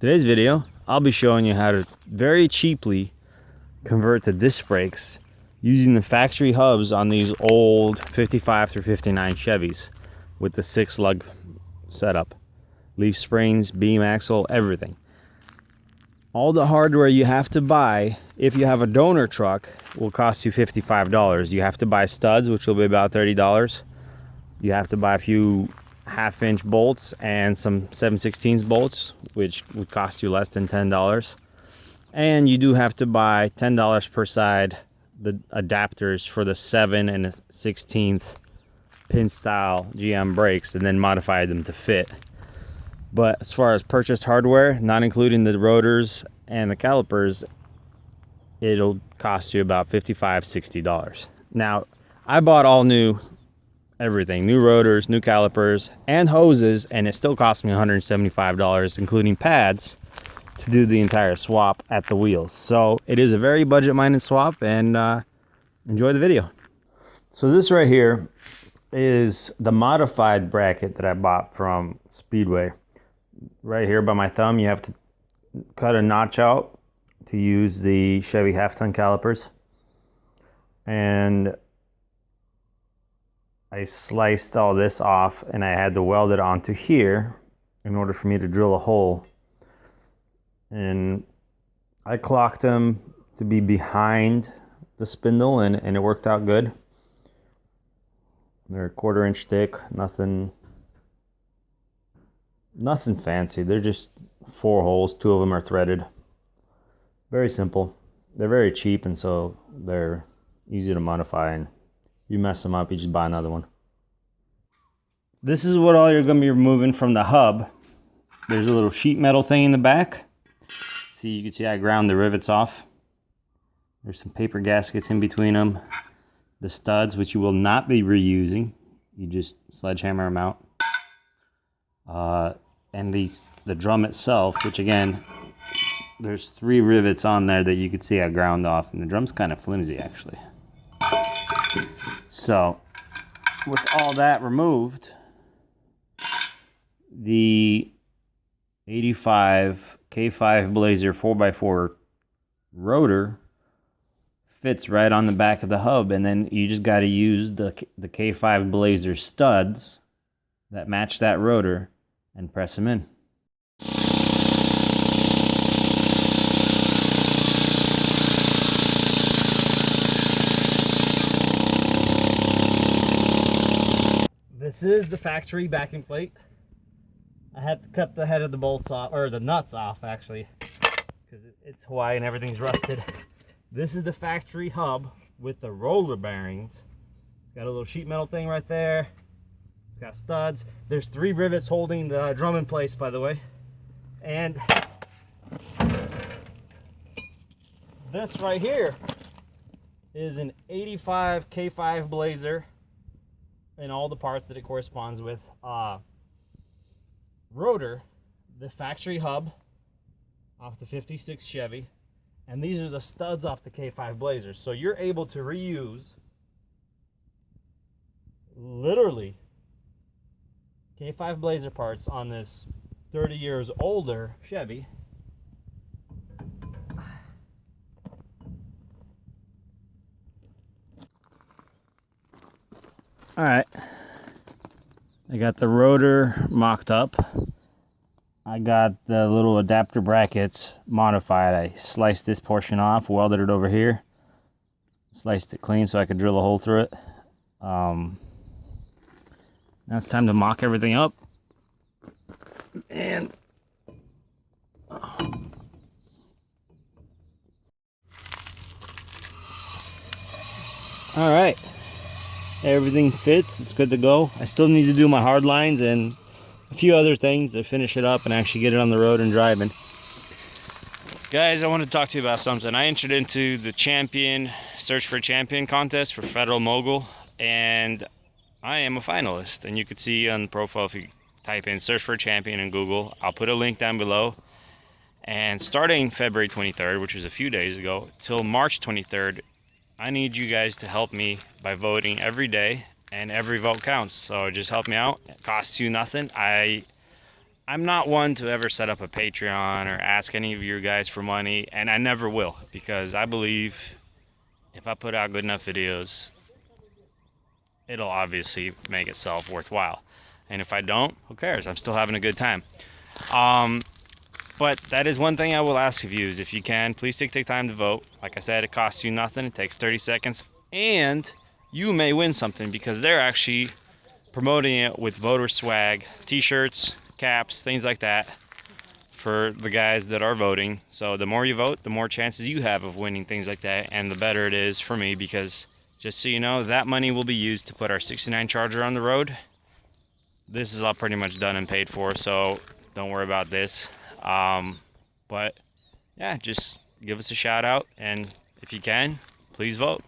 Today's video, I'll be showing you how to very cheaply convert to disc brakes using the factory hubs on these old 55 through 59 Chevys with the 6-lug setup. Leaf springs, beam axle, everything. All the hardware you have to buy if you have a donor truck will cost you $55. You have to buy studs, which will be about $30. You have to buy a few half-inch bolts and some 7/16 bolts, which would cost you less than $10. And you do have to buy $10 per side the adapters for the 7 and 16th pin style GM brakes, and then modify them to fit. But as far as purchased hardware, not including the rotors and the calipers, it'll cost you about $55-$60. Now, I bought all new everything, new rotors, new calipers, and hoses, and it still cost me $175, including pads, to do the entire swap at the wheels. So it is a very budget-minded swap, and enjoy the video. So this right here is the modified bracket that I bought from Speedway. Right here by my thumb, you have to cut a notch out to use the Chevy half-ton calipers. And I sliced all this off, and I had to weld it onto here in order for me to drill a hole. And I clocked them to be behind the spindle, and it worked out good. They're a 1/4 inch thick, nothing fancy. They're just 4 holes, 2 of them are threaded. Very simple. They're very cheap, and so they're easy to modify, and you mess them up, you just buy another one. This is what all you're going to be removing from the hub. There's a little sheet metal thing in the back. See, you can see I ground the rivets off. There's some paper gaskets in between them. The studs, which you will not be reusing. You just sledgehammer them out. And the drum itself, which again, there's 3 rivets on there that you can see I ground off. And the drum's kind of flimsy, actually. So, with all that removed, the 85 K5 Blazer 4x4 rotor fits right on the back of the hub, and then you just got to use the K5 Blazer studs that match that rotor and press them in. This is the factory backing plate. I had to cut the head of the bolts off, or the nuts off actually, because it's Hawaii and everything's rusted. This is the factory hub with the roller bearings. It's got a little sheet metal thing right there. It's got studs. There's 3 rivets holding the drum in place, by the way. And this right here is an 85 K5 Blazer and all the parts that it corresponds with. Rotor, the factory hub off the 56 Chevy, and these are the studs off the K5 Blazer. So you're able to reuse literally K5 Blazer parts on this 30 years older Chevy. All right, I got the rotor mocked up. I got the little adapter brackets modified. I sliced this portion off, welded it over here, sliced it clean so I could drill a hole through it. Now it's time to mock everything up. And all right, everything fits. It's good to go. I still need to do my hard lines and a few other things to finish it up and actually get it on the road and driving. Guys, I want to talk to you about something. I entered into the Search for a Champion contest for Federal Mogul, and I am a finalist. And you can see on the profile, if you type in Search for a Champion in Google, I'll put a link down below. And starting February 23rd, which was a few days ago, till March 23rd, I need you guys to help me by voting every day, and every vote counts. So just help me out. It costs you nothing. I I'm not one to ever set up a Patreon or ask any of you guys for money, and I never will, because I believe if I put out good enough videos, it'll obviously make itself worthwhile. And if I don't, who cares? I'm still having a good time. But that is one thing I will ask of you, is if you can, please take the time to vote. Like I said, it costs you nothing. It takes 30 seconds. And you may win something, because they're actually promoting it with voter swag, t-shirts, caps, things like that for the guys that are voting. So the more you vote, the more chances you have of winning things like that, and the better it is for me, because just so you know, that money will be used to put our 69 Charger on the road. This is all pretty much done and paid for, so don't worry about this. But yeah, just give us a shout out, and if you can, please vote.